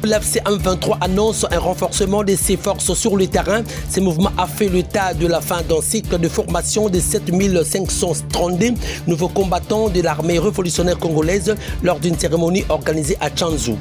L'AFC M23 annonce un renforcement de ses forces sur le terrain. Ce mouvement a fait l'état de la fin d'un cycle de formation de 7532 nouveaux combattants de l'armée révolutionnaire congolaise lors d'une cérémonie organisée à Tchanzu.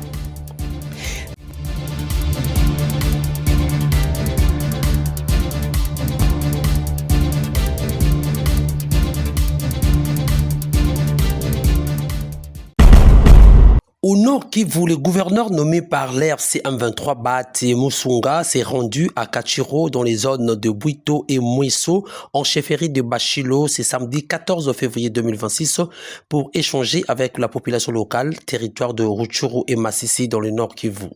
Au Nord Kivu, le gouverneur nommé par l'RC M23 Bahati Musunga s'est rendu à Kachiro dans les zones de Bwito et Mweso en chefferie de Bashilo ce samedi 14 février 2026 pour échanger avec la population locale, territoire de Rutshuru et Masisi dans le Nord Kivu.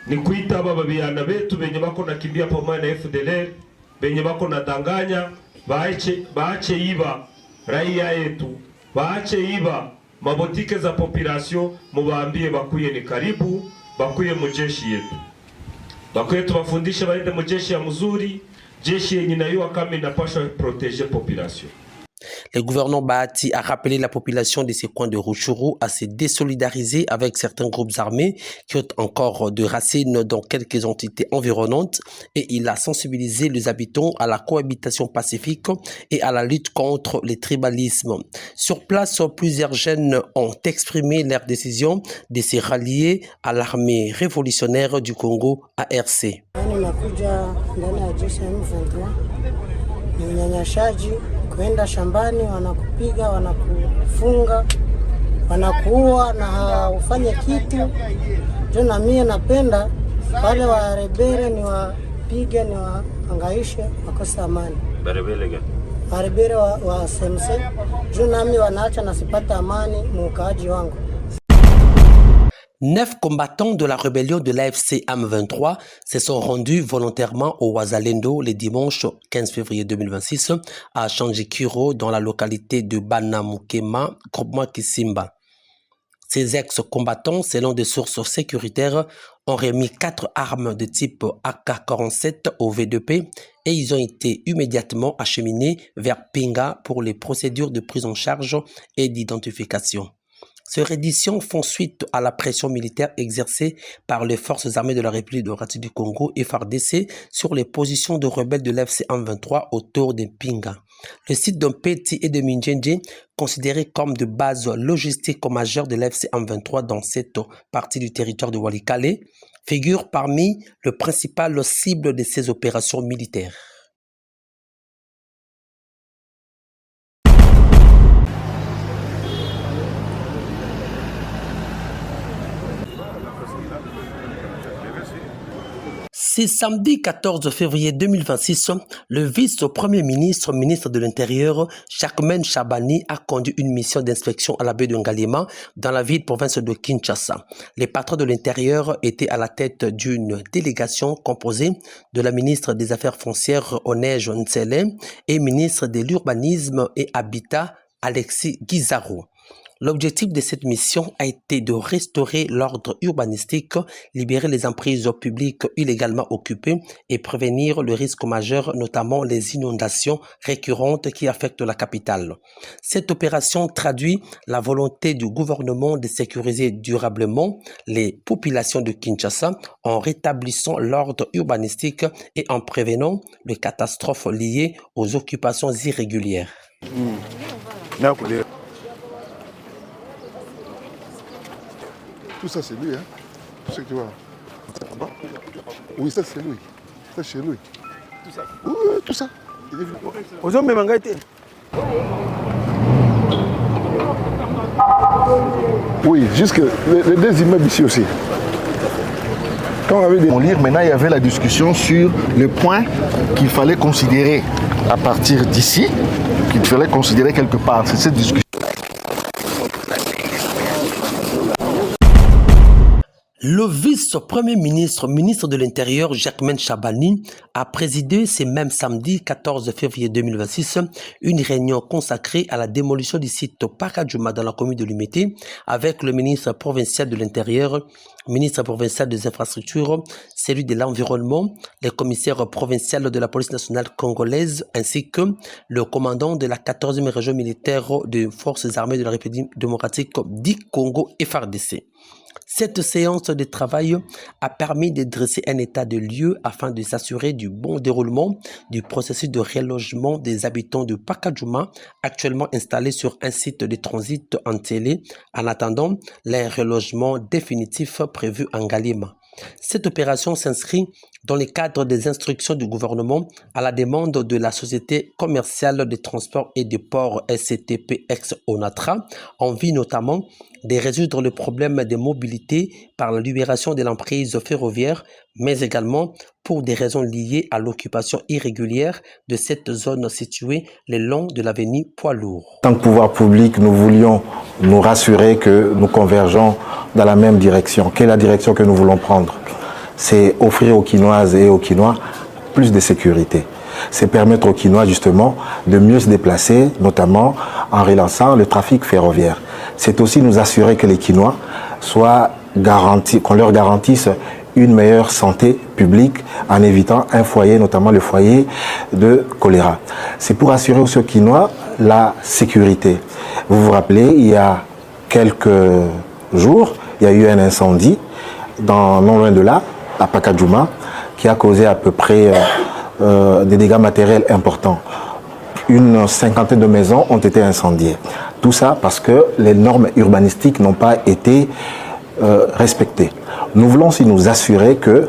Ni kuita baba vijana wetu benye bako nakimbia pamoja na FDLR benye bako nadanganya baache iba raia yetu baache iba mabotike za population mubaambie bakuye ni karibu bakuye mujeshi yetu bakuye tubafundishe baende mujeshi ya mzuri jeshi yenye nayo kama inapaswa protéger population. Le gouverneur Bahati a rappelé la population de ces coins de Rutshuru à se désolidariser avec certains groupes armés qui ont encore de racines dans quelques entités environnantes et il a sensibilisé les habitants à la cohabitation pacifique et à la lutte contre le tribalisme. Sur place, plusieurs jeunes ont exprimé leur décision de se rallier à l'armée révolutionnaire du Congo, ARC. Kwenda shambani wanakupiga, wanakufunga, wanakuua na ufanye kitu. Ndio na mimi napenda wale wa rebere ni wapige, ni waangaishe, wakose amani. Barebele gani? Barebere wa semse. Ndio na mimi wanaacha nasipata amani mukaaji wangu. 9 combattants de la rébellion de l'AFC M23 se sont rendus volontairement au Wazalendo le dimanche 15 février 2026 à Chanjikiro dans la localité de Banamukema, groupement Kisimba. Ces ex-combattants, selon des sources sécuritaires, ont remis 4 armes de type AK-47 au V2P et ils ont été immédiatement acheminés vers Pinga pour les procédures de prise en charge et d'identification. Ces redditions font suite à la pression militaire exercée par les forces armées de la République démocratique du Congo et FARDC sur les positions de rebelles de l'FC M23 autour de Pinga. Le site de Mpeti et de Minjenje, considérés comme de base logistique majeure de l'FC M23 dans cette partie du territoire de Walikale, figure parmi les principales cibles de ces opérations militaires. C'est samedi 14 février 2026, le vice-premier ministre, ministre de l'Intérieur, Jacquemain Chabani, a conduit une mission d'inspection à la baie de Ngalema dans la ville province de Kinshasa. Les patrons de l'Intérieur étaient à la tête d'une délégation composée de la ministre des Affaires foncières, Onej Ntsele, et ministre de l'Urbanisme et Habitat, Alexis Guizarro. L'objectif de cette mission a été de restaurer l'ordre urbanistique, libérer les emprises publiques illégalement occupées et prévenir le risque majeur, notamment les inondations récurrentes qui affectent la capitale. Cette opération traduit la volonté du gouvernement de sécuriser durablement les populations de Kinshasa en rétablissant l'ordre urbanistique et en prévenant les catastrophes liées aux occupations irrégulières. Tout ça c'est lui, hein. Tout ce que tu vois. Oui, ça c'est lui. Ça c'est lui. Tout ça. Oui, tout ça. Aux hommes, même oui, jusque les deux immeubles ici aussi. Quand on avait des... lire, maintenant il y avait la discussion sur le point qu'il fallait considérer à partir d'ici, qu'il fallait considérer quelque part. C'est cette discussion. Le vice-premier ministre, ministre de l'Intérieur, Jacquemain Chabani, a présidé ce même samedi 14 février 2026 une réunion consacrée à la démolition du site Pakadjouma dans la commune de Limité avec le ministre provincial de l'Intérieur, ministre provincial des Infrastructures, celui de l'Environnement, le commissaire provincial de la police nationale congolaise ainsi que le commandant de la 14e région militaire des forces armées de la République démocratique du Congo FARDC. Cette séance de travail a permis de dresser un état de lieu afin de s'assurer du bon déroulement du processus de relogement des habitants de Pakajouma, actuellement installés sur un site de transit en télé, en attendant leur relogement définitif prévu en Galima. Cette opération s'inscrit dans le cadre des instructions du gouvernement à la demande de la Société commerciale de transport et de port SCTP ex-ONATRA, en vue notamment de résoudre le problème de mobilité par la libération de l'emprise ferroviaire, mais également pour des raisons liées à l'occupation irrégulière de cette zone située le long de l'avenue Poids-Lourd. En tant que pouvoir public, nous voulions nous rassurer que nous convergeons dans la même direction. Quelle est la direction que nous voulons prendre? C'est offrir aux Quinoises et aux Quinois plus de sécurité. C'est permettre aux Quinois justement de mieux se déplacer, notamment en relançant le trafic ferroviaire. C'est aussi nous assurer que les Quinois soient garantis, qu'on leur garantisse une meilleure santé publique en évitant un foyer, notamment le foyer de choléra. C'est pour assurer aux Quinois la sécurité. Vous vous rappelez, il y a quelques jours, il y a eu un incendie non loin de là, à Pakajouma, qui a causé à peu près des dégâts matériels importants. Une cinquantaine de maisons ont été incendiées. Tout ça parce que les normes urbanistiques n'ont pas été respectées. Nous voulons aussi nous assurer que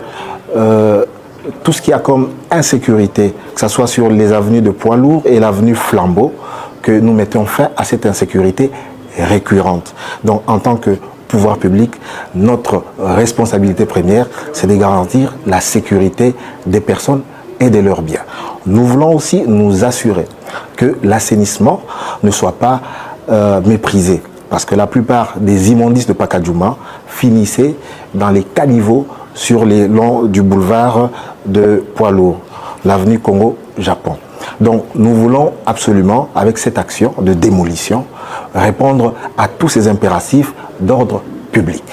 tout ce qu'il y a comme insécurité, que ce soit sur les avenues de Poids-Lourd et l'avenue Flambeau, que nous mettons fin à cette insécurité récurrente. Donc en tant que pouvoir public, notre responsabilité première, c'est de garantir la sécurité des personnes et de leurs biens. Nous voulons aussi nous assurer que l'assainissement ne soit pas méprisé, parce que la plupart des immondices de Pakajouma finissaient dans les caniveaux sur les longs du boulevard de Poids-Lourd, l'avenue Congo-Japon. Donc nous voulons absolument, avec cette action de démolition, répondre à tous ces impératifs d'ordre public.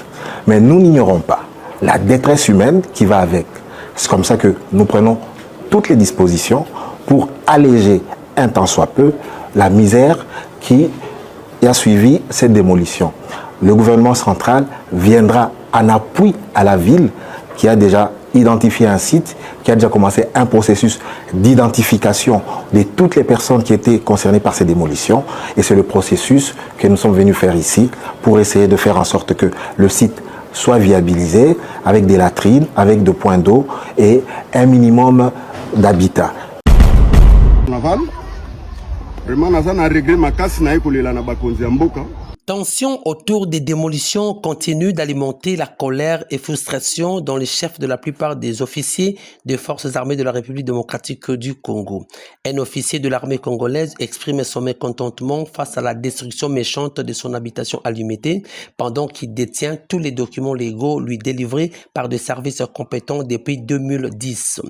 Mais nous n'ignorons pas la détresse humaine qui va avec. C'est comme ça que nous prenons toutes les dispositions pour alléger un tant soit peu la misère qui a suivi cette démolition. Le gouvernement central viendra en appui à la ville qui a déjà identifié un site, qui a déjà commencé un processus d'identification de toutes les personnes qui étaient concernées par ces démolitions. Et c'est le processus que nous sommes venus faire ici pour essayer de faire en sorte que le site soit viabilisé avec des latrines, avec des points d'eau et un minimum d'habitat. Tension autour des démolitions continue d'alimenter la colère et frustration dans les chefs de la plupart des officiers des forces armées de la République démocratique du Congo. Un officier de l'armée congolaise exprime son mécontentement face à la destruction méchante de son habitation à Limité pendant qu'il détient tous les documents légaux lui délivrés par des services compétents depuis 2010.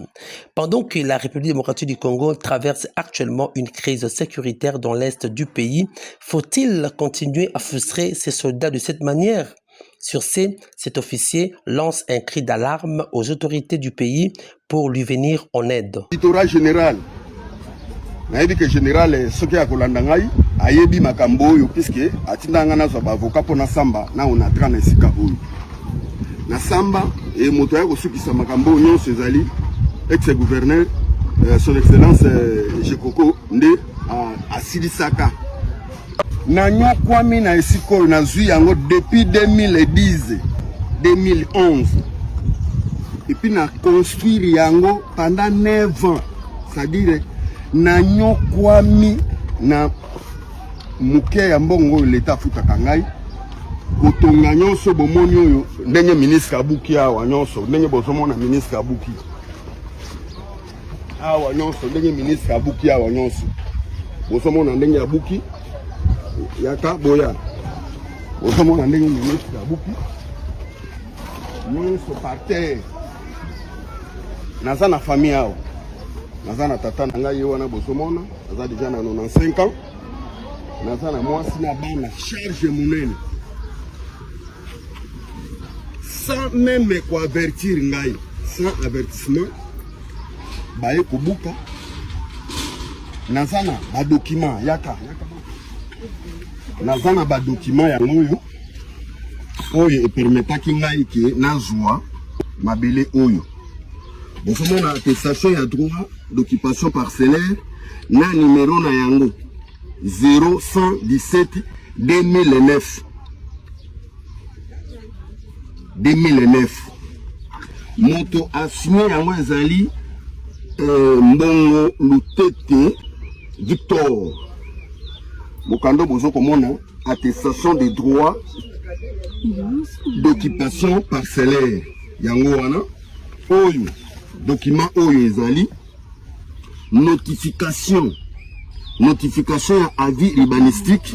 Pendant que la République démocratique du Congo traverse actuellement une crise sécuritaire dans l'est du pays, faut-il continuer à frustrer ces soldats de cette manière? Sur ce, cet officier lance un cri d'alarme aux autorités du pays pour lui venir en aide. Littoral général, nayebi que général soki ya kolanda ngai ayebi makambo oyo puisque atindanga na zwa avocat pona samba na on a na esika oyo na samba et moto ya kosukisa makambo nyonso ezali ex-gouverneur son excellence Jekoko nde asilisaka na nyokwami na esika oyo nazwi yango depuis 2010 2011 et puis na construire yango pendant 9 ans, c'est-à-dire na nyokwami na muke ya mbongo l'État futaka ngai kotonga nyonso bomoni oyo ndenge ministre abuki awa nyonso ndenge bozomona ministre abuki awa nyonso ndenge ministre abuki awa nyonso bozomona ndenge abuki yaka boya bozomona ndenge ministre abuki nyonso par terre. Naza na famille awa naza na tata na ngai wana bozomona naza déjà na 95 ans naza na mwasi na bana charge munene sans même ko avertir ngai sans avertissement baye kobuka naza na ba document yaka naza na ba document ya ngoyo oyo epermetaki ngai ke nazwa mabele oyo. Bozomona attestation ya droit d'occupation parcellaire na numéro na yango 0117 2009. 2009. Moto a signé yango ezali Mbongo Lutete Victor. Bokando bozo komona attestation de droit d'occupation parcellaire. Yango wana oyo document oyo ezali notification ya avis urbanistique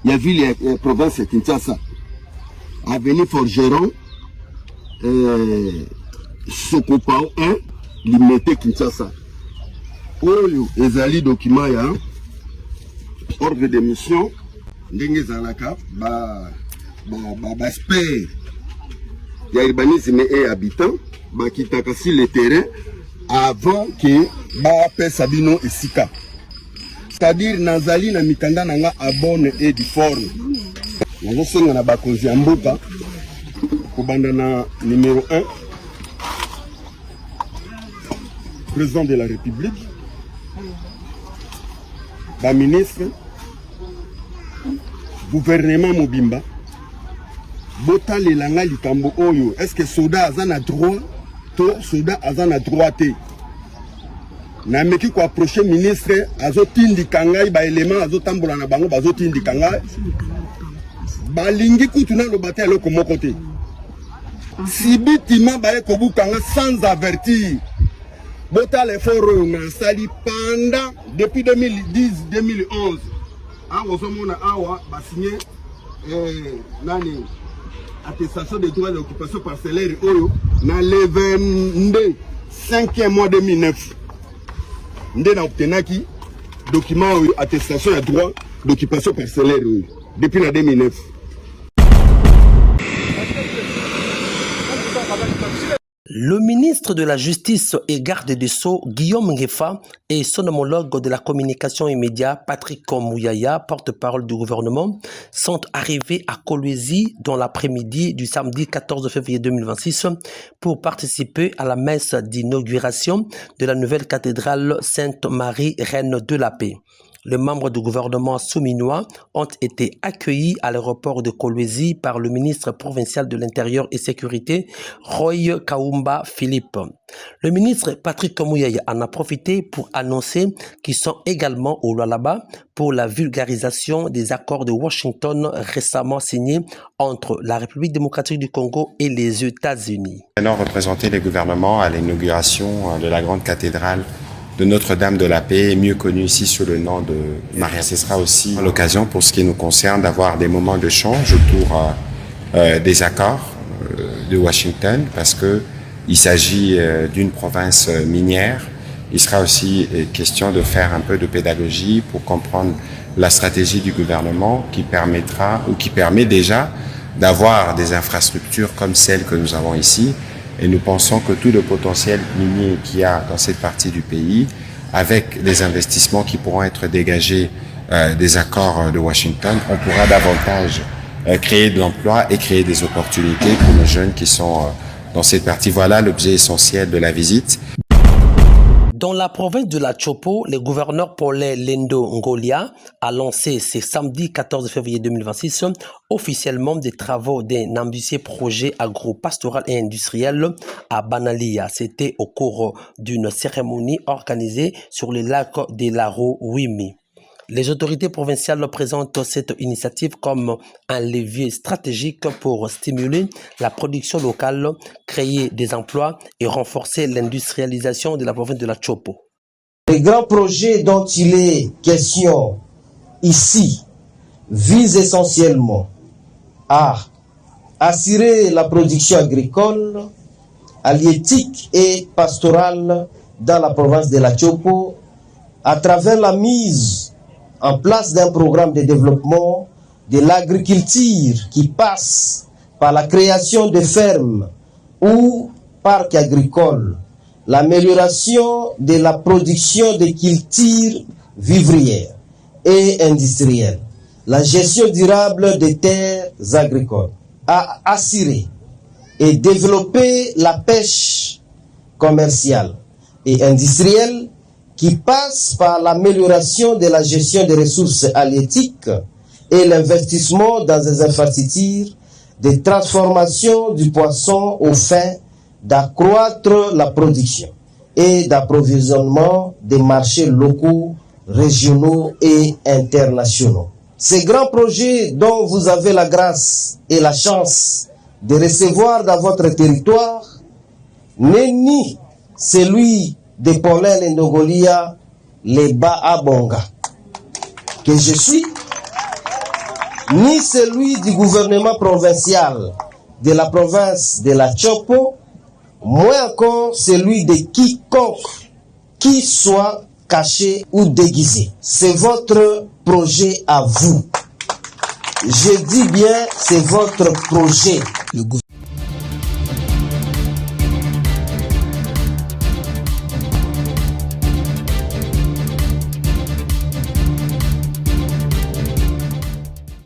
ya ville ya province ya Kinshasa. Avenue Forgeron Sokopao 1 limité Kinshasa. Oyo ezali document ya ordre de mission ndenge zalaka ba spare ya urbanisme et habitant bakitaka sur le terrain avant que ba pesa bino esika. C'est-à-dire nazali na mikanda nanga abone et difforme. Nazo senga na bakonzi ya mboka kobanda na numéro 1 président de la République, ba ministre, gouvernement Mobimba, bota lelanga likambo oyo. Est-ce que soda azana droit to soda azana droit te? Na meki ko approcher ministre azotindi kangai ba élément azotambola na bango bazotindi kangai balingi kutuna lo baté eloko moko te. Sibitima ba ekobukanga sans avertir. Bota l'effort na sali pendant depuis 2010-2011. Ah, osomona awa ba signé nani attestation de droit d'occupation parcellaire oyo na le 5e mois 2009. Nde na obtenaki document oyo attestation de droit d'occupation parcellaire oyo depuis la 2009. Le ministre de la Justice et garde des Sceaux, Guillaume Ngefa, et son homologue de la communication et médias, Patrick Mouyaya, porte-parole du gouvernement, sont arrivés à Kolwezi dans l'après-midi du samedi 14 février 2026 pour participer à la messe d'inauguration de la nouvelle cathédrale Sainte-Marie, Reine de la Paix. Les membres du gouvernement souminois ont été accueillis à l'aéroport de Kolwezi par le ministre provincial de l'Intérieur et Sécurité, Roy Kaumba Philippe. Le ministre Patrick Mouyaya en a profité pour annoncer qu'ils sont également au Lualaba pour la vulgarisation des accords de Washington récemment signés entre la République démocratique du Congo et les États-Unis. Maintenant, représenter les gouvernements à l'inauguration de la grande cathédrale de Notre-Dame de la Paix, mieux connue ici sous le nom de Maria. Ce sera aussi l'occasion pour ce qui nous concerne d'avoir des moments de change autour des accords de Washington, parce que il s'agit d'une province minière. Il sera aussi question de faire un peu de pédagogie pour comprendre la stratégie du gouvernement qui permettra ou qui permet déjà d'avoir des infrastructures comme celles que nous avons ici. Et nous pensons que tout le potentiel minier qu'il y a dans cette partie du pays, avec les investissements qui pourront être dégagés des accords de Washington, on pourra davantage créer de l'emploi et créer des opportunités pour nos jeunes qui sont dans cette partie. Voilà l'objet essentiel de la visite. Dans la province de la Chopo, le gouverneur Paulin Lendo Ngolia a lancé ce samedi 14 février 2026 officiellement des travaux d'un ambitieux projet agro-pastoral et industriel à Banalia. C'était au cours d'une cérémonie organisée sur le lac de Laro Wimi. Les autorités provinciales présentent cette initiative comme un levier stratégique pour stimuler la production locale, créer des emplois et renforcer l'industrialisation de la province de la Chopo. Les grands projets dont il est question ici visent essentiellement à assurer la production agricole, halieutique et pastorale dans la province de la Chopo à travers la mise en place d'un programme de développement de l'agriculture qui passe par la création de fermes ou parcs agricoles, l'amélioration de la production de cultures vivrières et industrielles, la gestion durable des terres agricoles, à assurer et développer la pêche commerciale et industrielle qui passe par l'amélioration de la gestion des ressources halieutiques et l'investissement dans des infrastructures de transformation du poisson aux fins d'accroître la production et d'approvisionnement des marchés locaux, régionaux et internationaux. Ces grands projets dont vous avez la grâce et la chance de recevoir dans votre territoire n'est ni celui de Paulin Ndogolia Leba Abonga que je suis, ni celui du gouvernement provincial de la province de la Chopo, moins encore celui de quiconque qui soit caché ou déguisé. C'est votre projet à vous. Je dis bien, c'est votre projet.